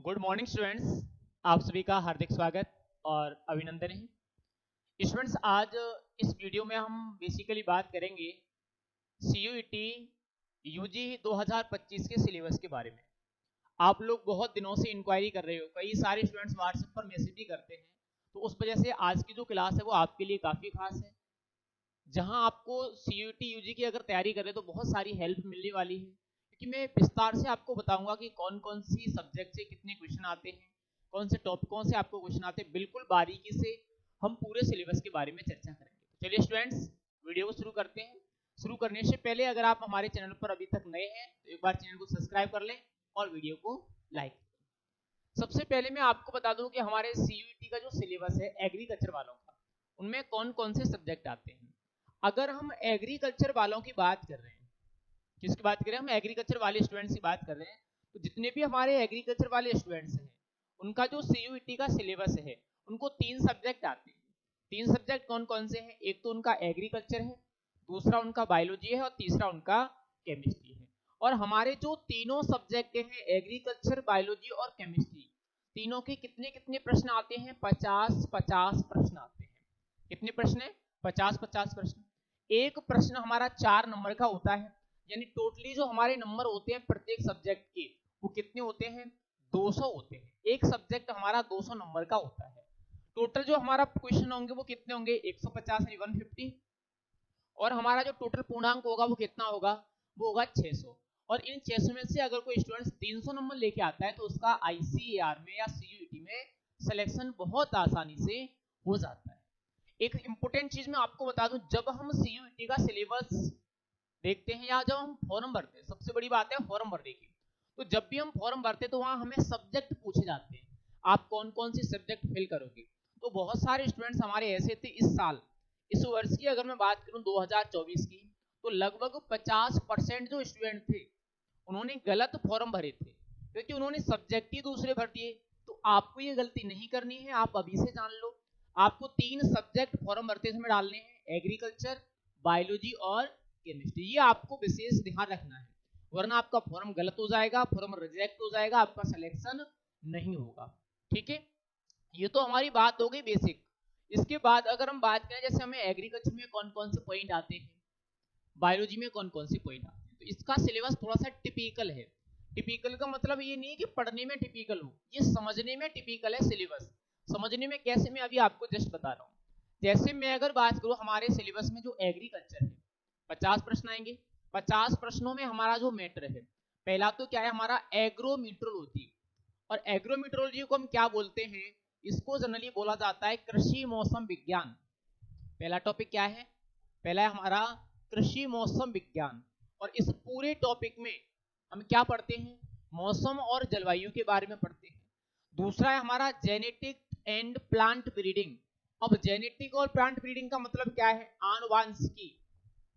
Good morning students. आप सभी का हार्दिक स्वागत और अभिनंदन है। स्टूडेंट्स, आज इस वीडियो में हम बेसिकली बात करेंगे CUET UG 2025 के सिलेबस के बारे में। आप लोग बहुत दिनों से इंक्वायरी कर रहे हो, कई सारे स्टूडेंट्स व्हाट्सएप पर मैसेज भी करते हैं, तो उस वजह से आज की जो क्लास है वो आपके लिए काफ़ी खास है, जहां आपको CUET UG की अगर तैयारी करें तो बहुत सारी हेल्प मिलने वाली है, क्योंकि मैं विस्तार से आपको बताऊंगा कि कौन कौन सी सब्जेक्ट से कितने क्वेश्चन आते हैं, कौन से टॉपिकों से आपको क्वेश्चन आते हैं, बिल्कुल बारीकी से हम पूरे सिलेबस के बारे में चर्चा करेंगे। चलिए स्टूडेंट्स, वीडियो को शुरू करते हैं। शुरू करने से पहले अगर आप हमारे चैनल पर अभी तक नए हैं तो एक बार चैनल को सब्सक्राइब कर लें और वीडियो को लाइक करें। सबसे पहले मैं आपको बता दूं कि हमारे CUET का जो सिलेबस है एग्रीकल्चर वालों का, उनमें कौन कौन से सब्जेक्ट आते हैं। अगर हम एग्रीकल्चर वालों की बात कर रहे हैं, किसकी बात कर रहे हैं, हम एग्रीकल्चर वाले स्टूडेंट्स की बात कर रहे हैं, तो जितने भी हमारे एग्रीकल्चर वाले स्टूडेंट्स हैं उनका जो CUET का सिलेबस है उनको 3 सब्जेक्ट आते हैं। 3 सब्जेक्ट कौन कौन से हैं? एक तो उनका एग्रीकल्चर है, दूसरा उनका बायोलॉजी है और तीसरा उनका केमिस्ट्री है। और हमारे जो तीनों सब्जेक्ट हैं एग्रीकल्चर, बायोलॉजी और केमिस्ट्री, तीनों के कितने कितने प्रश्न आते हैं? 50-50 प्रश्न आते हैं। कितने प्रश्न है? 50-50 प्रश्न। एक प्रश्न हमारा 4 नंबर का होता है, यानी टोटली जो हमारे नंबर होते हैं प्रत्येक सब्जेक्ट के वो कितने होते हैं? 200 होते हैं। एक सब्जेक्ट हमारा 200 नंबर का होता है। टोटल जो हमारा क्वेश्चन होंगे वो कितने होंगे? 150 यानी 150। और हमारा जो टोटल पूर्णांक होगा वो कितना होगा? वो होगा 600। और इन 600 में से अगर कोई स्टूडेंट 300 नंबर लेके आता है तो उसका ICAR में या CUET में सिलेक्शन बहुत आसानी से हो जाता है। एक इंपॉर्टेंट चीज मैं आपको बता दूं, जब हम CUET का सिलेबस देखते हैं या जब हम फॉर्म भरते हैं, सबसे बड़ी बात है फॉर्म भरने की, तो जब भी हम फॉर्म भरते हैं तो वहां हमें सब्जेक्ट पूछे जाते हैं, आप कौन कौन सी सब्जेक्ट फिल करोगे। तो बहुत सारे स्टूडेंट्स हमारे ऐसे थे इस साल, इस वर्ष की अगर मैं बात करूं 2024 की, तो लगभग 50% जो स्टूडेंट थे उन्होंने गलत फॉर्म भरे थे, क्योंकि उन्होंने सब्जेक्ट ही दूसरे भर दिए। तो आपको ये गलती नहीं करनी है, आप अभी से जान लो। आपको 3 सब्जेक्ट फॉर्म भरते समय डालने हैं, एग्रीकल्चर, बायोलॉजी और केमिस्ट्री। ये आपको विशेष ध्यान रखना है, वरना आपका फॉर्म गलत हो जाएगा, फॉर्म रिजेक्ट हो जाएगा, आपका सिलेक्शन नहीं होगा। ठीक है, ये तो हमारी बात हो गई बेसिक। इसके बाद अगर हम बात करें, जैसे हमें एग्रीकल्चर में कौन कौन से पॉइंट आते हैं, बायोलॉजी में कौन कौन से पॉइंट आते हैं, तो इसका सिलेबस थोड़ा सा टिपिकल है। टिपिकल का मतलब ये नहीं कि पढ़ने में टिपिकल हो, ये समझने में टिपिकल है सिलेबस। समझने में कैसे, मैं अभी आपको जस्ट बता रहा हूँ। जैसे मैं अगर बात करूँ हमारे सिलेबस में जो एग्रीकल्चर है, 50 प्रश्न आएंगे। 50 प्रश्नों में हमारा जो मैटर है, पहला तो क्या है हमारा एग्रोमीट्रोलॉजी। और एग्रोमीट्रोलॉजी को हम क्या बोलते हैं? इसको जनरली बोला जाता है कृषि मौसम विज्ञान। पहला टॉपिक क्या है? पहला है हमारा कृषि मौसम विज्ञान। और इस पूरे टॉपिक में हम क्या पढ़ते हैं? मौसम और जलवायु के बारे में पढ़ते हैं। दूसरा है हमारा जेनेटिक एंड प्लांट ब्रीडिंग। अब जेनेटिक और प्लांट ब्रीडिंग का मतलब क्या है? आनुवांशिकी।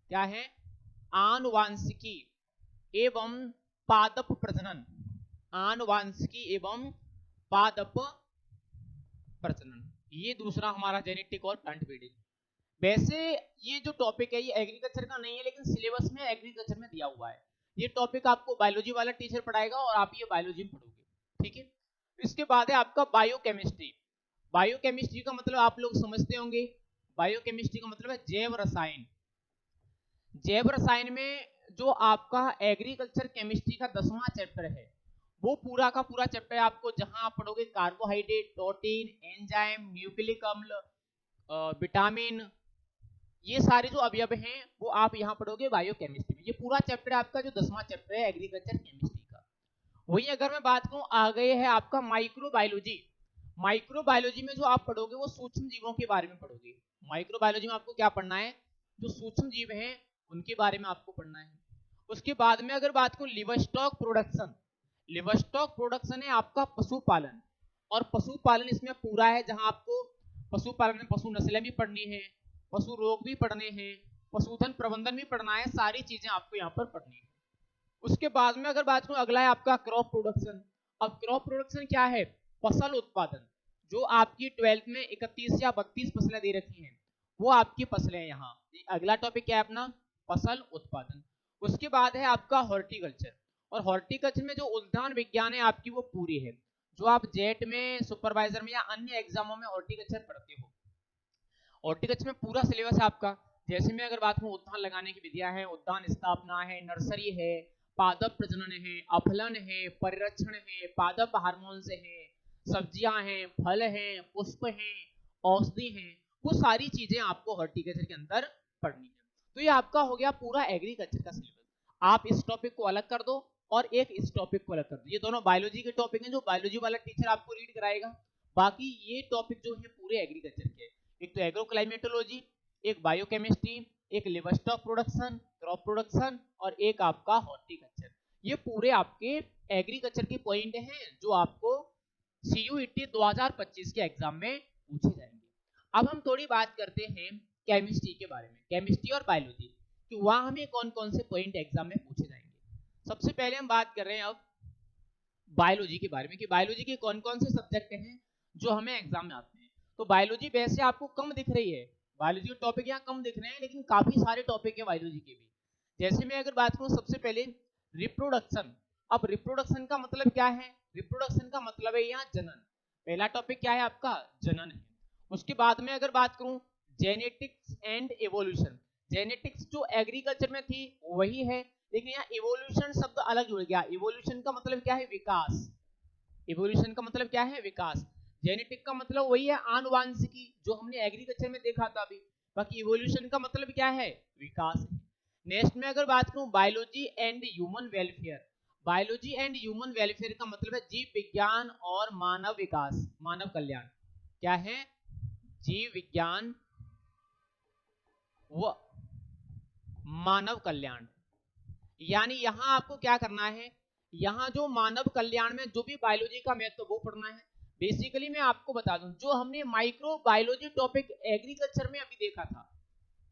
क्या है? आनुवांशिकी एवं पादप प्रजनन। आनुवांशिकी एवं पादप प्रजनन, ये दूसरा हमारा जेनेटिक और प्लांट ब्रीडिंग। वैसे ये जो टॉपिक है ये एग्रीकल्चर का नहीं है, लेकिन सिलेबस में एग्रीकल्चर में दिया हुआ है। ये टॉपिक आपको बायोलॉजी वाला टीचर पढ़ाएगा और आप ये बायोलॉजी में पढ़ोगे। ठीक है, इसके बाद है आपका बायोकेमिस्ट्री। बायोकेमिस्ट्री का मतलब आप लोग समझते होंगे, बायोकेमिस्ट्री का मतलब है जैव रसायन। जैव रसायन में जो आपका एग्रीकल्चर केमिस्ट्री का 10वां चैप्टर है, वो पूरा का पूरा चैप्टर है आपको, जहां आप पढ़ोगे कार्बोहाइड्रेट, प्रोटीन, एंजाइम, न्यूक्लिक अम्ल, विटामिन, ये सारे जो अवयव हैं वो आप यहाँ पढ़ोगे बायोकेमिस्ट्री में। ये पूरा चैप्टर आपका जो 10वां चैप्टर है एग्रीकल्चर केमिस्ट्री का। वही अगर मैं बात करूँ, आ गए है आपका माइक्रोबायोलॉजी। माइक्रोबायोलॉजी में जो आप पढ़ोगे वो सूक्ष्म जीवों के बारे में पढ़ोगे। माइक्रोबायोलॉजी में आपको क्या पढ़ना है? जो सूक्ष्म जीव हैं उनके बारे में आपको पढ़ना है। उसके बाद में अगर बात करूँ लिवस्टॉक प्रोडक्शन, लिवस्टॉक प्रोडक्शन है आपका पशुपालन। और पशुपालन इसमें पूरा है, जहां आपको पशुपालन में पशु नस्लें भी पढ़नी है, पशु रोग भी पढ़ने हैं, पशुधन प्रबंधन भी पढ़ना है, सारी चीजें आपको यहाँ पर पढ़नी है। उसके बाद में अगर बात करूं, अगला है आपका क्रॉप प्रोडक्शन। अब क्रॉप प्रोडक्शन क्या है? फसल उत्पादन। जो आपकी 12th में 31 या 32 फसलें दे रखी हैं वो आपकी फसलें यहाँ। अगला टॉपिक क्या है अपना? फसल उत्पादन। उसके बाद है आपका हॉर्टिकल्चर। और हॉर्टिकल्चर में जो उद्यान विज्ञान है आपकी वो पूरी है, जो आप जेट में, सुपरवाइजर में या अन्य एग्जामों में हॉर्टिकल्चर पढ़ते हो। हॉर्टिकल्चर में पूरा सिलेबस है आपका। जैसे मैं अगर बात करूं, उद्यान लगाने की विधियां हैं, उद्यान स्थापना है, नर्सरी है, पादप प्रजनन है, अफलन है, परिरक्षण है, पादप हार्मोन से है, सब्जियां हैं, फल हैं, पुष्प हैं, औषधि हैं, वो सारी चीजें आपको हॉर्टिकल्चर के अंदर पढ़नी है। तो ये आपका हो गया पूरा एग्रीकल्चर का सिलेबस। आप इस टॉपिक को अलग कर दो और एक इस टॉपिक को अलग कर दो। ये दोनों बायोलॉजी के टॉपिक हैं, जो बायोलॉजी वाला टीचर आपको रीड कराएगा। बाकी ये टॉपिक जो है पूरे एग्रीकल्चर के, एक तो एग्रोक्लाइमेटोलॉजी, एक बायोकेमिस्ट्री, एक लिवस्टॉक प्रोडक्शन, क्रॉप प्रोडक्शन और एक आपका हॉर्टिकल्चर। ये पूरे आपके एग्रीकल्चर के पॉइंट हैं जो आपको CUET 2025 के एग्जाम में पूछे जाएंगे। अब हम थोड़ी बात करते हैं केमिस्ट्री के बारे में, केमिस्ट्री और बायोलॉजी कि वहां हमें कौन कौन से पॉइंट एग्जाम में पूछे जाएंगे। सबसे पहले हम बात कर रहे हैं अब बायोलॉजी के बारे में कि बायोलॉजी के कौन कौन से सब्जेक्ट हैं जो हमें एग्जाम में आते हैं। तो बायोलॉजी वैसे आपको कम दिख रही है, बायोलॉजी के टॉपिक यहाँ कम दिख रहे हैं, लेकिन काफी सारे टॉपिक है बायोलॉजी के भी। जैसे मैं अगर बात करूं, सबसे पहले रिप्रोडक्शन। अब रिप्रोडक्शन का मतलब क्या है? रिप्रोडक्शन का मतलब है यहाँ जनन। पहला टॉपिक क्या है आपका? जनन है। उसके बाद में अगर बात करूं, जेनेटिक्स एंड एवोल्यूशन। जेनेटिक्स जो एग्रीकल्चर में थी वही है, लेकिन यहाँ इवोल्यूशन शब्द अलग जुड़ गया। इवोल्यूशन का मतलब क्या है? विकास। इवोल्यूशन का मतलब क्या है? विकास। जेनेटिक का मतलब वही है आनुवांशिकी, जो हमने एग्रीकल्चर में देखा था अभी। बाकी इवोल्यूशन का मतलब क्या है? विकास है। नेक्स्ट में अगर बात करूं, biology and human welfare. Biology and human welfare का मतलब है जीव विज्ञान और मानव विकास, मानव कल्याण। क्या है? जीव विज्ञान व मानव कल्याण। यानी यहां आपको क्या करना है, यहां जो मानव कल्याण में जो भी बायोलॉजी का महत्व वो पढ़ना है। बेसिकली मैं आपको बता दूं, जो हमने माइक्रो बायोलॉजी टॉपिक एग्रीकल्चर में अभी देखा था,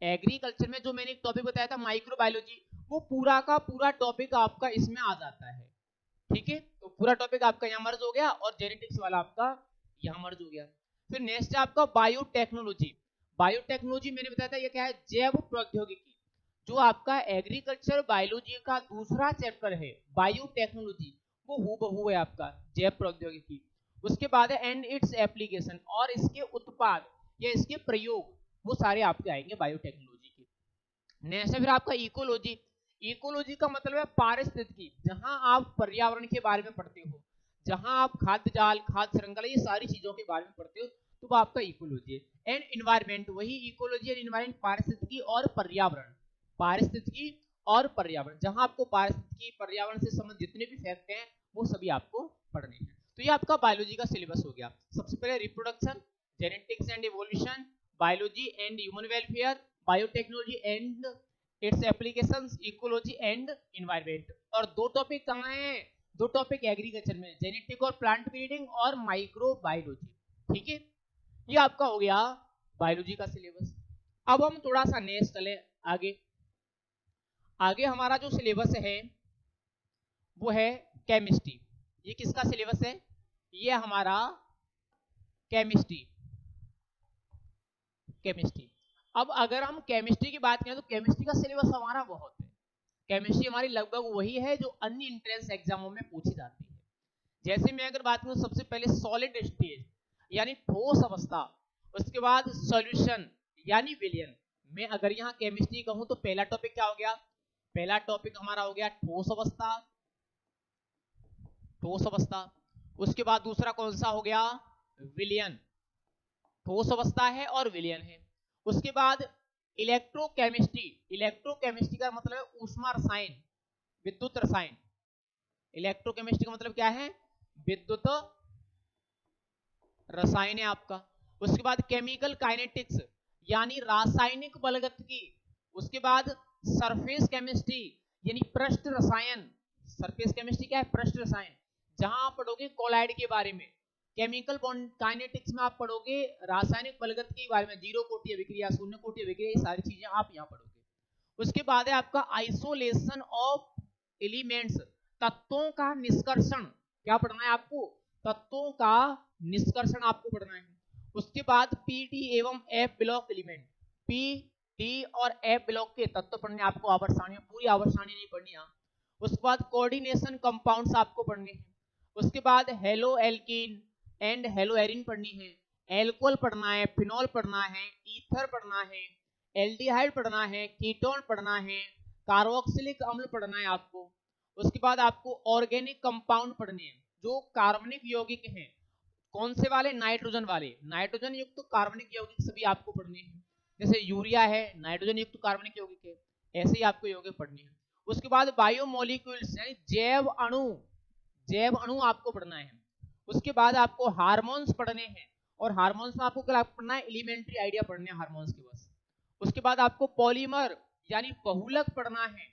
एग्रीकल्चर में जो मैंने एक टॉपिक बताया था माइक्रो बायोलॉजी, वो पूरा का पूरा टॉपिक आपका इसमें आ जाता है। ठीक है, तो पूरा टॉपिक आपका यहाँ मर्ज हो गया और जेनेटिक्स वाला आपका यहाँ मर्ज हो गया। फिर नेक्स्ट है आपका बायोटेक्नोलॉजी। बायोटेक्नोलॉजी मैंने बताया था ये क्या है? जैव प्रौद्योगिकी। जो आपका एग्रीकल्चर बायोलॉजी का दूसरा चैप्टर है बायोटेक्नोलॉजी, वो हूबहू है आपका जैव प्रौद्योगिकी। उसके बाद है एंड इट्स एप्लीकेशन, और इसके उत्पाद या इसके प्रयोग, वो सारे आपके आएंगे बायोटेक्नोलॉजी के। नेक्स्ट है फिर आपका इकोलॉजी। इकोलॉजी का मतलब है पारिस्थितिकी, जहां आप पर्यावरण के बारे में पढ़ते हो, जहां आप खाद्य जाल, खाद्य श्रृंखला, ये सारी चीजों के बारे में पढ़ते हो, तो वो आपका इकोलॉजी है। एंड इन्वायरमेंट, वही इकोलॉजी एंड इन्वायरमेंट, पारिस्थितिकी और पर्यावरण। पारिस्थितिकी और पर्यावरण, जहां आपको पारिस्थितिकी पर्यावरण से संबंधित जितने भी फैक्ट हैं वो सभी आपको पढ़ने हैं। तो ये आपका बायोलॉजी का सिलेबस हो गया। सबसे पहले reproduction, genetics and evolution, biology and human welfare, biotechnology and it's applications, ecology and environment. और दो टॉपिक कहाँ हैं? दो टॉपिक एग्रीकल्चर में, जेनेटिक और प्लांट ब्रीडिंग और माइक्रो बायोलॉजी। ठीक है, ये आपका हो गया बायोलॉजी का सिलेबस। अब हम थोड़ा सा नेक्स्ट चले आगे। आगे हमारा जो सिलेबस है वो है केमिस्ट्री। ये किसका सिलेबस है? ये हमारा केमिस्ट्री। केमिस्ट्री। अब अगर हम केमिस्ट्री की बात करें तो केमिस्ट्री का सिलेबस हमारा बहुत है। केमिस्ट्री हमारी लगभग वही है जो अन्य एंट्रेंस एग्जामों में पूछी जाती है। जैसे मैं अगर बात करूं, सबसे पहले सॉलिड स्टेज यानी ठोस अवस्था, उसके बाद सॉल्यूशन यानी विलयन। मैं अगर यहाँ केमिस्ट्री कहूं तो पहला टॉपिक क्या हो गया? पहला टॉपिक हमारा हो गया ठोस अवस्था, ठोस अवस्था। उसके बाद दूसरा कौन सा हो गया? विलयन। ठोस अवस्था है और विलयन है। उसके बाद इलेक्ट्रोकेमिस्ट्री। इलेक्ट्रोकेमिस्ट्री का मतलब है ऊष्मा रसायन, विद्युत रसायन। इलेक्ट्रोकेमिस्ट्री का मतलब क्या है? विद्युत रसायन है आपका। उसके बाद केमिकल काइनेटिक्स यानी रासायनिक बलगतिकी। उसके बाद सरफेस केमिस्ट्री यानी पृष्ठ रसायन। सरफेस केमिस्ट्री क्या है? पृष्ठ रसायन, जहां आप पढ़ोगे कोलाइड के बारे में। केमिकल काइनेटिक्स में आप पढ़ोगे रासायनिक बलगतिकी के बारे में, जीरो कोटीय विक्रिया, शून्य कोटीय विक्रिया, ये सारी चीजें आप यहाँ पढ़ोगे। उसके बाद है आपका आइसोलेशन ऑफ एलिमेंट्स, तत्वों का निष्कर्षण। क्या पढ़ना है आपको? तत्वों का निष्कर्षण आपको पढ़ना है। उसके बाद पी टी एवं F block element, P T और एफ ब्लॉक के तत्व पढ़ने आपको, आवर्त सारणी, पूरी आवर्त सारणी नहीं पढ़नी है। उसके बाद कोऑर्डिनेशन कंपाउंड्स आपको पढ़ने हैं। उसके बाद hello alkene and hello Erin पढ़नी है, एल्कोहल पढ़ना है, फिनॉल पढ़ना है, ईथर पढ़ना है, एल्डिहाइड पढ़ना है, कीटोन पढ़ना है, कार्बोक्सिलिक अम्ल पढ़ना है आपको। उसके बाद आपको ऑर्गेनिक कंपाउंड पढ़ने हैं जो कार्बनिक यौगिक हैं। कौन से वाले? नाइट्रोजन वाले। नाइट्रोजन युक्त तो कार्बनिक यौगिक सभी आपको पढ़ने हैं, जैसे यूरिया है नाइट्रोजन युक्त तो कार्बनिक यौगिक है, ऐसे ही आपको यौगिक पढ़ने हैं। उसके बाद बायोमोलिक्यूल्स यानी जैव अणु आपको पढ़ना है। उसके बाद आपको हार्मोन्स पढ़ने हैं, और हार्मोन्स में आपको क्या पढ़ना है? एलिमेंट्री आइडिया पढ़ने हैं हार्मोन्स के बस। उसके बाद आपको पॉलीमर यानी बहुलक पढ़ना है।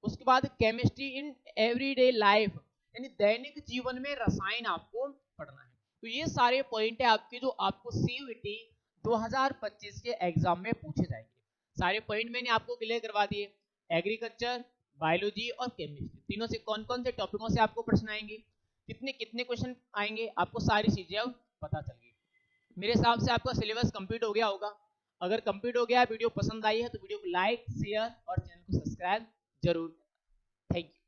उसके बाद केमिस्ट्री इन एवरीडे लाइफ यानी दैनिक जीवन में रसायन आपको पढ़ना है। तो ये सारे पॉइंट है आपके जो आपको सीयूईटी 2025 के एग्जाम में पूछे जाएंगे। सारे पॉइंट मैंने आपको क्लियर करवा दिए। एग्रीकल्चर, बायोलॉजी और केमिस्ट्री तीनों से कौन कौन से टॉपिकों से आपको प्रश्न आएंगे, कितने कितने क्वेश्चन आएंगे, आपको सारी चीजें अब पता चल गई। मेरे हिसाब से आपका सिलेबस कंप्लीट हो गया होगा। अगर कंप्लीट हो गया, वीडियो पसंद आई है तो वीडियो को लाइक, शेयर और चैनल को सब्सक्राइब जरूर। Thank you.